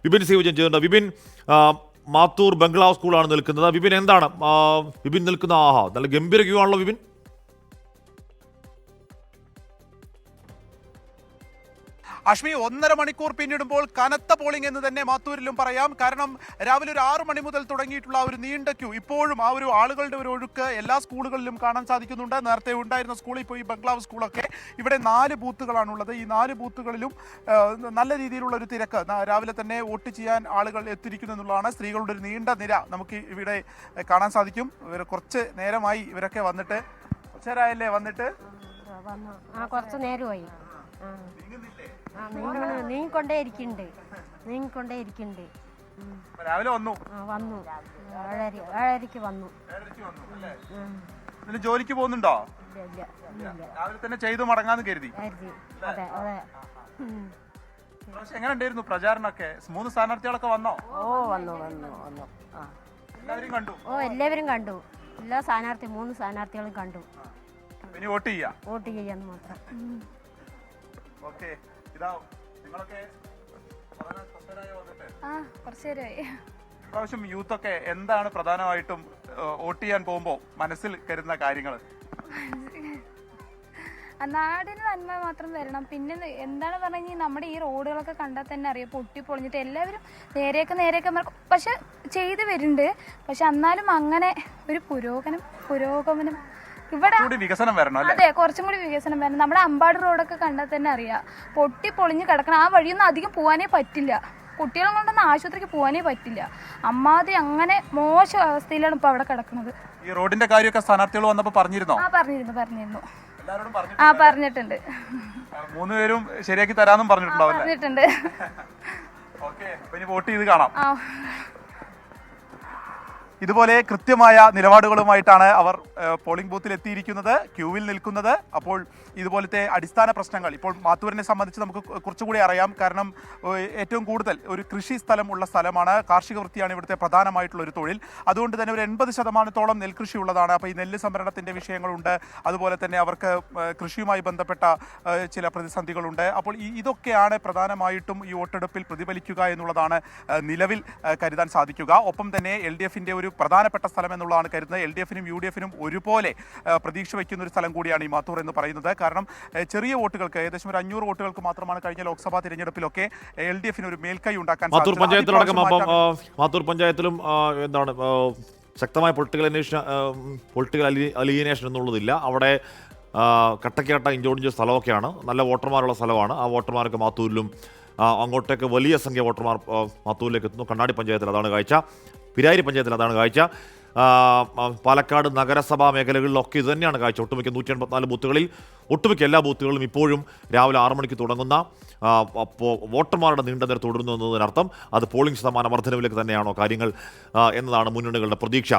Vipin C Vijayan ചെയ്യുന്നുണ്ട്. വിപിൻ, മാത്തൂർ ബംഗ്ലാവ് സ്കൂളാണ് നിൽക്കുന്നത്. വിപിൻ, എന്താണ് വിപിൻ നിൽക്കുന്ന? നല്ല ഗംഭീര ക്യൂ ആണല്ലോ വിപിൻ. അശ്മി, 1.5 മണിക്കൂർ പിന്നിടുമ്പോൾ കനത്ത പോളിംഗ് എന്ന് തന്നെ മാത്തൂരിലും പറയാം. കാരണം രാവിലെ ഒരു 6 മണി മുതൽ തുടങ്ങിയിട്ടുള്ള ഒരു നീണ്ട ക്യൂ, ഇപ്പോഴും ആ ഒരു ആളുകളുടെ ഒരു ഒഴുക്ക് എല്ലാ സ്കൂളുകളിലും കാണാൻ സാധിക്കുന്നുണ്ട്. നേരത്തെ ഉണ്ടായിരുന്ന സ്കൂൾ, ഇപ്പോൾ ഈ ബംഗ്ലാവ് സ്കൂളൊക്കെ, ഇവിടെ 4 ബൂത്തുകളാണുള്ളത്. ഈ 4 ബൂത്തുകളിലും നല്ല രീതിയിലുള്ള ഒരു തിരക്ക്, രാവിലെ തന്നെ വോട്ട് ചെയ്യാൻ ആളുകൾ എത്തിയിരിക്കുന്നു എന്നുള്ളതാണ്. സ്ത്രീകളുടെ ഒരു നീണ്ട നിര നമുക്ക് ഇവിടെ കാണാൻ സാധിക്കും. കുറച്ച് നേരമായി ഇവരൊക്കെ വന്നിട്ട്. കുറച്ചേരായല്ലേ വന്നിട്ട്? കുറച്ച് നേരമായി. നീങ്ങിക്കൊണ്ടേ ഇരിക്കുന്നുണ്ട്. രാവിലെ വന്നു 7:30 വന്നു. ജോലിക്ക് പോകുന്നുണ്ടോ? രാവിലെ തന്നെ ചെയ്തു മടങ്ങാന്ന് കരുതി. എങ്ങനെ ഉണ്ടായിരുന്നു പ്രചാരണമൊക്കെ? 3 സ്ഥാനാർത്ഥികളൊക്കെ വന്നോ? വന്നു. എല്ലാവരും കണ്ടു. എല്ലാവരും കണ്ടു. എല്ലാ 3 സ്ഥാനാർത്ഥികളും കണ്ടു. ഇനി വോട്ട് ചെയ്യാന്ന് മാത്രം. ഓക്കേ, ഇതാ നിങ്ങളൊക്കെ ഇപ്രാവശ്യം യൂത്തൊക്കെ എന്താണ് പ്രധാനമായിട്ടും വോട്ട് ചെയ്യാൻ പോകുമ്പോൾ മനസ്സിൽ കരുതുന്ന കാര്യങ്ങൾ? നാടിന് നന്മ മാത്രം വരണം. പിന്നെ എന്താണ് പറഞ്ഞു കഴിഞ്ഞാൽ നമ്മുടെ ഈ റോഡുകളൊക്കെ കണ്ടാൽ തന്നെ അറിയാം, പൊട്ടിപ്പൊളിഞ്ഞിട്ട് എല്ലാവരും നേരെയൊക്കെ പക്ഷെ ചെയ്തു വരുന്നുണ്ട്. പക്ഷെ എന്നാലും അങ്ങനെ ഒരു പുരോഗമനം ഇവിടെ വികസനം വരണം. അതെ, കുറച്ചും കൂടി വികസനം വരണം. നമ്മുടെ അമ്പാട് റോഡൊക്കെ കണ്ടാൽ തന്നെ അറിയാം, പൊട്ടിപ്പൊളിഞ്ഞ് കിടക്കണം. ആ വഴിയൊന്നും അധികം പോകാനേ പറ്റില്ല. കുട്ടികളെ കൊണ്ടൊന്നും ആശുപത്രിക്ക് പോകാനേ പറ്റില്ല. അമ്മാതി അങ്ങനെ മോശം അവസ്ഥയിലാണ് ഇപ്പൊ അവിടെ കിടക്കുന്നത്. ഈ റോഡിന്റെ കാര്യമൊക്കെ സ്ഥാനാർത്ഥികൾ വന്നപ്പോൾ പറഞ്ഞിരുന്നോ? പറഞ്ഞിരുന്നു. പറഞ്ഞിട്ടുണ്ട്. 3 പേരും ശരിയാക്കി തരാന്നും പറഞ്ഞിട്ടുണ്ട്. ഓക്കേ, ഇനി വോട്ട് ചെയ്ത് കാണാം. ഇതുപോലെ കൃത്യമായ നിലപാടുകളുമായിട്ടാണ് അവർ പോളിംഗ് ബൂത്തിൽ എത്തിയിരിക്കുന്നത്, ക്യൂവിൽ നിൽക്കുന്നത്. അപ്പോൾ ഇതുപോലത്തെ അടിസ്ഥാന പ്രശ്നങ്ങൾ ഇപ്പോൾ മാത്തൂരിനെ സംബന്ധിച്ച് നമുക്ക് കുറച്ചുകൂടി അറിയാം. കാരണം ഏറ്റവും കൂടുതൽ ഒരു കൃഷി സ്ഥലമുള്ള സ്ഥലമാണ്. കാർഷിക വൃത്തിയാണ് ഇവിടുത്തെ പ്രധാനമായിട്ടുള്ള ഒരു തൊഴിൽ. അതുകൊണ്ട് തന്നെ ഒരു 80% നെൽകൃഷി ഉള്ളതാണ്. അപ്പോൾ ഈ നെല്ല് സംഭരണത്തിൻ്റെ വിഷയങ്ങളുണ്ട്. അതുപോലെ തന്നെ അവർക്ക് കൃഷിയുമായി ബന്ധപ്പെട്ട ചില പ്രതിസന്ധികളുണ്ട്. അപ്പോൾ ഇതൊക്കെയാണ് പ്രധാനമായിട്ടും ഈ വോട്ടെടുപ്പിൽ പ്രതിഫലിക്കുക എന്നുള്ളതാണ് നിലവിൽ കരുതാൻ സാധിക്കുക. ഒപ്പം തന്നെ LDFിൻ്റെ ഒരു പ്രധാനപ്പെട്ട സ്ഥലം എന്നുള്ളതാണ് കരുതുന്നത്. LDFിനും UDFിനും ഒരുപോലെ പ്രതീക്ഷ വയ്ക്കുന്ന ഒരു സ്ഥലം കൂടിയാണ് ഈ മാത്തൂർ എന്ന് പറയുന്നത്. കാരണം ചെറിയ വോട്ടുകൾക്ക്, ഏകദേശം ഒരു 500 വോട്ടുകൾക്ക് മാത്രമാണ് കഴിഞ്ഞ ലോക്സഭാ തിരഞ്ഞെടുപ്പിലൊക്കെ LDFിന് ഒരു മേൽക്കൈ ഉണ്ടാക്കാൻ മാത്തൂർ പഞ്ചായത്തിലും എന്താണ് ശക്തമായ പൊളിറ്റിക്കൽ അലിയനേഷൻ എന്നുള്ളതില്ല. അവിടെ കട്ടക്കട്ട ഇഞ്ചോടിഞ്ച് സ്ഥലമൊക്കെയാണ്, നല്ല വോട്ടർമാരുള്ള സ്ഥലമാണ്. ആ വോട്ടർമാരൊക്കെ മാത്തൂരിലും അങ്ങോട്ടേക്ക് വലിയ സംഖ്യ വോട്ടർമാർ മാത്തൂരിലേക്ക് എത്തുന്നു. കണ്ണാടി പഞ്ചായത്തിൽ അതാണ് കാഴ്ച, പിരായിരി പഞ്ചായത്തിൽ അതാണ് കാഴ്ച, പാലക്കാട് നഗരസഭാ മേഖലകളിലൊക്കെ ഇത് തന്നെയാണ് കാഴ്ച. ഒട്ടുമിക്ക 184 ബൂത്തുകളിൽ ഒട്ടുമിക്ക എല്ലാ ബൂത്തുകളിലും ഇപ്പോഴും രാവിലെ 6 മണിക്ക് തുടങ്ങുന്ന വോട്ടർമാരുടെ നീണ്ട നിര തുടരുന്നു എന്നതിനർത്ഥം അത് പോളിംഗ് ശതമാനം വർധനവിലേക്ക് തന്നെയാണോ കാര്യങ്ങൾ എന്നതാണ് മുന്നണികളുടെ പ്രതീക്ഷ.